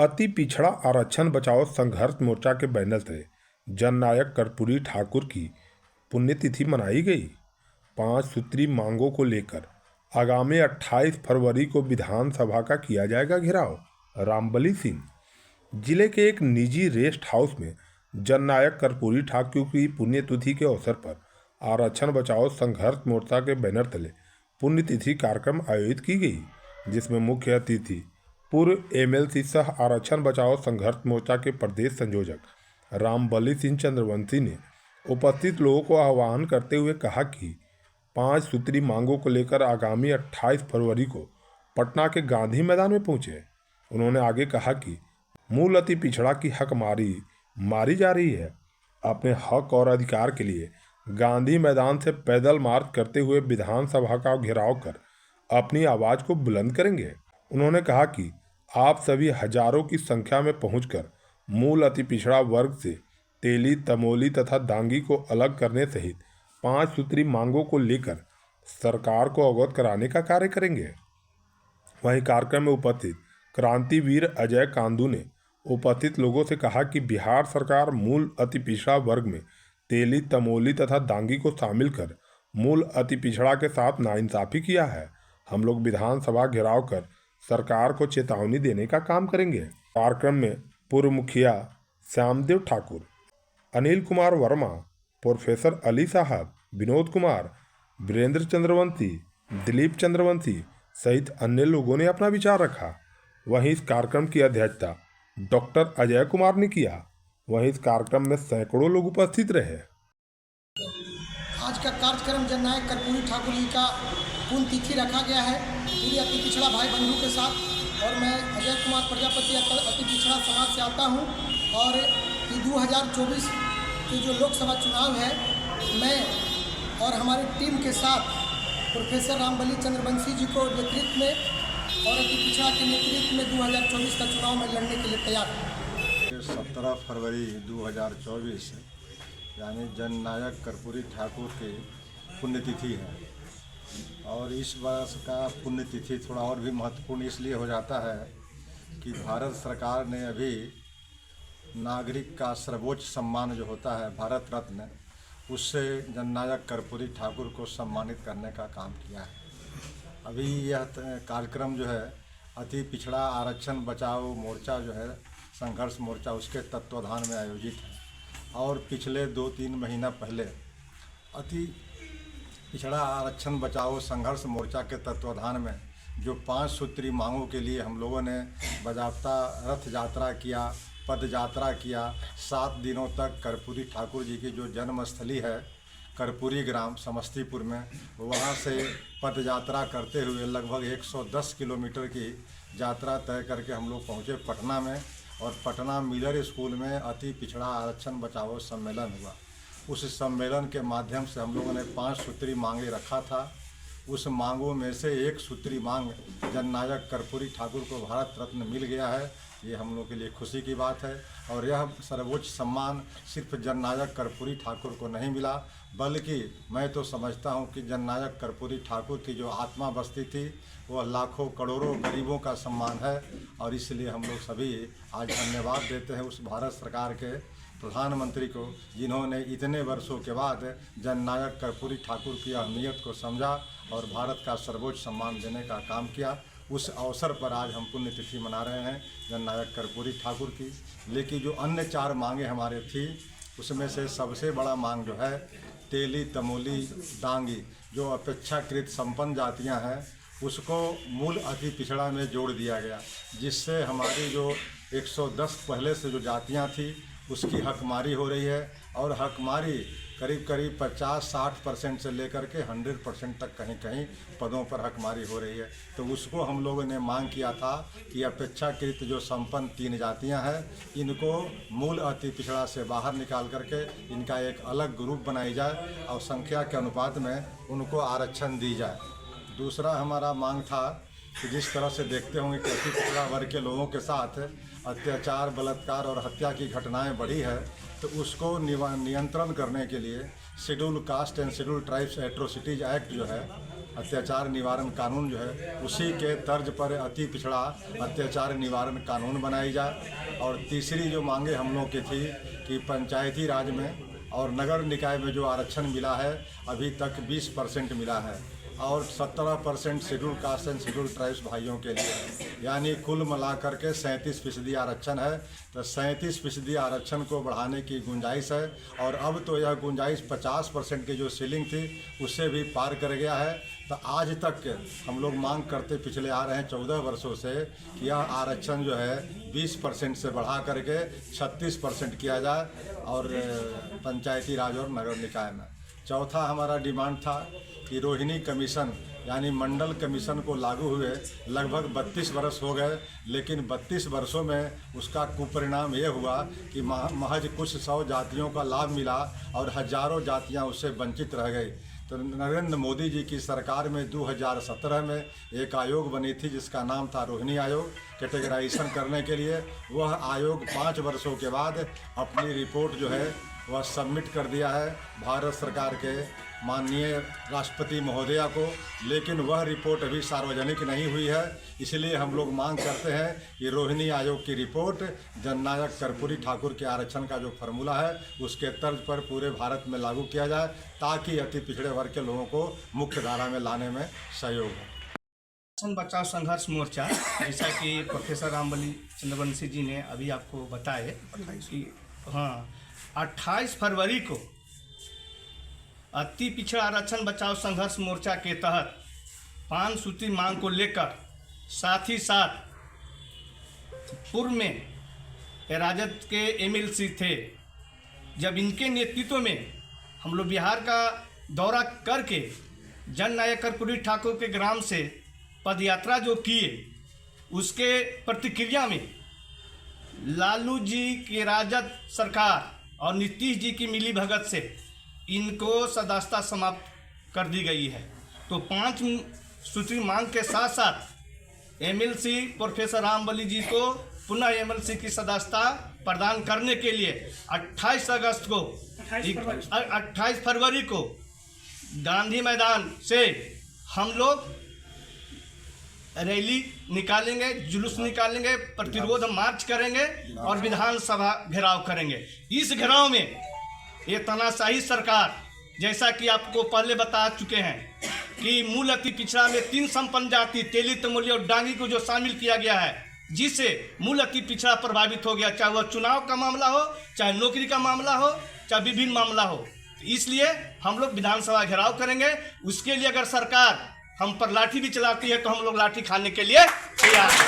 अति पिछड़ा आरक्षण बचाओ संघर्ष मोर्चा के बैनर से जननायक कर्पूरी ठाकुर की पुण्यतिथि मनाई गई। 5 सूत्री मांगों को लेकर आगामी 28 फरवरी को विधानसभा का किया जाएगा घेराव। रामबली सिंह जिले के एक निजी रेस्ट हाउस में जननायक कर्पूरी ठाकुर की पुण्यतिथि के अवसर पर आरक्षण बचाओ संघर्ष मोर्चा के बैनर तले पुण्यतिथि कार्यक्रम आयोजित की गई, जिसमें मुख्य अतिथि पूर्व एमएलसी सह आरक्षण बचाओ संघर्ष मोर्चा के प्रदेश संयोजक रामबली सिंह चंद्रवंशी ने उपस्थित लोगों को आह्वान करते हुए कहा कि 5 सूत्री मांगों को लेकर आगामी 28 फरवरी को पटना के गांधी मैदान में पहुंचे। उन्होंने आगे कहा कि मूल अति पिछड़ा की हक मारी जा रही है। अपने हक और अधिकार के लिए गांधी मैदान से पैदल मार्च करते हुए विधानसभा का घेराव कर अपनी आवाज़ को बुलंद करेंगे। उन्होंने कहा कि आप सभी हजारों की संख्या में पहुंचकर मूल अति पिछड़ा वर्ग से तेली, तमोली तथा दांगी को अलग करने सहित 5 सूत्री मांगों को लेकर सरकार को अवगत कराने का कार्य करेंगे। वहीं कार्यक्रम में उपस्थित क्रांतिवीर अजय कांदू ने उपस्थित लोगों से कहा कि बिहार सरकार मूल अति पिछड़ा वर्ग में तेली, तमोली तथा दांगी को शामिल कर मूल अति पिछड़ा के साथ नाइंसाफी किया है। हम लोग विधानसभा घेराव कर सरकार को चेतावनी देने का काम करेंगे। कार्यक्रम में पूर्व मुखिया श्यामदेव ठाकुर, अनिल कुमार वर्मा, प्रोफेसर अली साहब, विनोद कुमार, वीरेंद्र चंद्रवंशी, दिलीप चंद्रवंशी सहित अन्य लोगों ने अपना विचार रखा। वहीं इस कार्यक्रम की अध्यक्षता डॉक्टर अजय कुमार ने किया। वहीं इस कार्यक्रम में सैकड़ों लोग उपस्थित रहे। आज का कार्यक्रम जननायक कर्पूरी ठाकुर जी का पुण्यतिथि रखा गया है पूरी अति पिछड़ा भाई बंधु के साथ। और मैं अजय कुमार प्रजापति अति पिछड़ा समाज से आता हूं। और ये 2024 के जो लोकसभा चुनाव है, मैं और हमारी टीम के साथ प्रोफेसर रामबली चंद्रवंशी जी को नेतृत्व में और अति पिछड़ा के नेतृत्व में 2024 का चुनाव में लड़ने के लिए तैयार हैं। 17 फरवरी 2024 यानी जननायक कर्पूरी ठाकुर की पुण्यतिथि है। और इस वर्ष का पुण्यतिथि थोड़ा और भी महत्वपूर्ण इसलिए हो जाता है कि भारत सरकार ने अभी नागरिक का सर्वोच्च सम्मान जो होता है भारत रत्न, उससे जननायक कर्पूरी ठाकुर को सम्मानित करने का काम किया है। अभी यह कार्यक्रम जो है अति पिछड़ा आरक्षण बचाओ मोर्चा जो है संघर्ष मोर्चा, उसके तत्वाधान में आयोजित है। और पिछले 2-3 महीना पहले अति पिछड़ा आरक्षण बचाओ संघर्ष मोर्चा के तत्वाधान में जो 5 सूत्री मांगों के लिए हम लोगों ने बाज़ाब्ता रथ यात्रा किया, पद यात्रा किया। 7 दिनों तक कर्पूरी ठाकुर जी की जो जन्मस्थली है कर्पूरी ग्राम समस्तीपुर में, वहाँ से पद यात्रा करते हुए लगभग 110 किलोमीटर की यात्रा तय करके हम लोग पहुँचे पटना में। और पटना मिलर स्कूल में अति पिछड़ा आरक्षण बचाओ सम्मेलन हुआ। उस सम्मेलन के माध्यम से हम लोगों ने 5 सूत्री मांगे रखा था। उस मांगों में से एक सूत्री मांग जननायक कर्पूरी ठाकुर को भारत रत्न मिल गया है। ये हम लोग के लिए खुशी की बात है। और यह सर्वोच्च सम्मान सिर्फ जननायक कर्पूरी ठाकुर को नहीं मिला, बल्कि मैं तो समझता हूँ कि जननायक कर्पूरी ठाकुर की जो आत्मा बसती थी वह लाखों करोड़ों गरीबों का सम्मान है। और इसलिए हम लोग सभी आज धन्यवाद देते हैं उस भारत सरकार के प्रधानमंत्री को, जिन्होंने इतने वर्षों के बाद जननायक कर्पूरी ठाकुर की अहमियत को समझा और भारत का सर्वोच्च सम्मान देने का काम किया। उस अवसर पर आज हम पुण्यतिथि मना रहे हैं जननायक कर्पूरी ठाकुर की। लेकिन जो अन्य 4 मांगे हमारे थी, उसमें से सबसे बड़ा मांग जो है तेली, तमोली, दांगी जो अपेक्षाकृत संपन्न जातियां हैं, उसको मूल अति पिछड़ा में जोड़ दिया गया, जिससे हमारी जो 110 पहले से जो जातियां थी उसकी हकमारी हो रही है। और हकमारी करीब 50-60% से लेकर के 100% तक कहीं कहीं पदों पर हकमारी हो रही है। तो उसको हम लोगों ने मांग किया था कि अपेक्षाकृत जो संपन्न 3 जातियां हैं, इनको मूल अति पिछड़ा से बाहर निकाल करके इनका एक अलग ग्रुप बनाई जाए और संख्या के अनुपात में उनको आरक्षण दी जाए। दूसरा हमारा मांग था कि जिस तरह से देखते होंगे कि अति पिछड़ा वर्ग के लोगों के साथ अत्याचार, बलात्कार और हत्या की घटनाएं बढ़ी है, तो उसको नियंत्रण करने के लिए schedule caste and schedule tribes atrocities act जो है अत्याचार निवारण कानून जो है उसी के तर्ज पर अति पिछड़ा अत्याचार निवारण कानून बनाई जाए। और तीसरी जो मांगे हम लोग की थी कि पंचायती राज में और नगर निकाय में जो आरक्षण मिला है अभी तक 20% मिला है और 17% schedule caste and schedule tribes भाइयों के लिए, यानी कुल मिलाकर के 37% आरक्षण है। तो 37% आरक्षण को बढ़ाने की गुंजाइश है और अब तो यह गुंजाइश 50% की जो सीलिंग थी उससे भी पार कर गया है। तो आज तक हम लोग मांग करते पिछले आ रहे हैं 14 वर्षों से कि यह आरक्षण जो है 20% से बढ़ा करके 36% किया जाए और पंचायती राज और नगर निकाय में। चौथा हमारा डिमांड था कि रोहिणी कमीशन यानी मंडल कमीशन को लागू हुए लगभग 32 वर्ष हो गए, लेकिन 32 वर्षों में उसका कुपरिणाम ये हुआ कि महज कुछ 100 जातियों का लाभ मिला और हजारों जातियां उससे वंचित रह गई। तो नरेंद्र मोदी जी की सरकार में 2017 में एक आयोग बनी थी जिसका नाम था रोहिणी आयोग, कैटेगराइजेशन करने के लिए। वह आयोग 5 वर्षों के बाद अपनी रिपोर्ट जो है वह सबमिट कर दिया है भारत सरकार के माननीय राष्ट्रपति महोदया को, लेकिन वह रिपोर्ट अभी सार्वजनिक नहीं हुई है। इसलिए हम लोग मांग करते हैं कि रोहिणी आयोग की रिपोर्ट जननायक कर्पूरी ठाकुर के आरक्षण का जो फार्मूला है उसके तर्ज पर पूरे भारत में लागू किया जाए ताकि अति पिछड़े वर्ग के लोगों को मुख्य धारा में लाने में सहयोग हो। आरक्षण बचाओ संघर्ष मोर्चा, जैसा कि प्रोफेसर रामबली चंद्रवंशी जी ने अभी आपको बताए कि 28 फरवरी को अति पिछड़ा आरक्षण बचाओ संघर्ष मोर्चा के तहत 5 सूत्री मांग को लेकर, साथ ही साथ पूर्व में राजद के एमएलसी थे, जब इनके नेतृत्व में हम लोग बिहार का दौरा करके जननायक कर्पूरी ठाकुर के ग्राम से पदयात्रा जो किए, उसके प्रतिक्रिया में लालू जी की राजद सरकार और नीतीश जी की मिलीभगत से इनको सदस्यता समाप्त कर दी गई है। तो 5 सूत्री मांग के साथ साथ एमएलसी प्रोफेसर रामबली जी को पुनः एमएलसी की सदस्यता प्रदान करने के लिए 28 फरवरी को गांधी मैदान से हम लोग रैली निकालेंगे, जुलूस निकालेंगे, प्रतिरोध मार्च करेंगे और विधानसभा घेराव करेंगे। इस घेराव में ये तानाशाही सरकार, जैसा कि आपको पहले बता चुके हैं कि मूल अति पिछड़ा में 3 संपन्न जाति तेली, तमोली और डांगी को जो शामिल किया गया है, जिससे मूल अति पिछड़ा प्रभावित हो गया, चाहे वह चुनाव का मामला हो, चाहे नौकरी का मामला हो, चाहे विभिन्न मामला हो। इसलिए हम लोग विधानसभा घेराव करेंगे। उसके लिए अगर सरकार हम पर लाठी भी चलाती है तो हम लोग लाठी खाने के लिए तैयार हैं।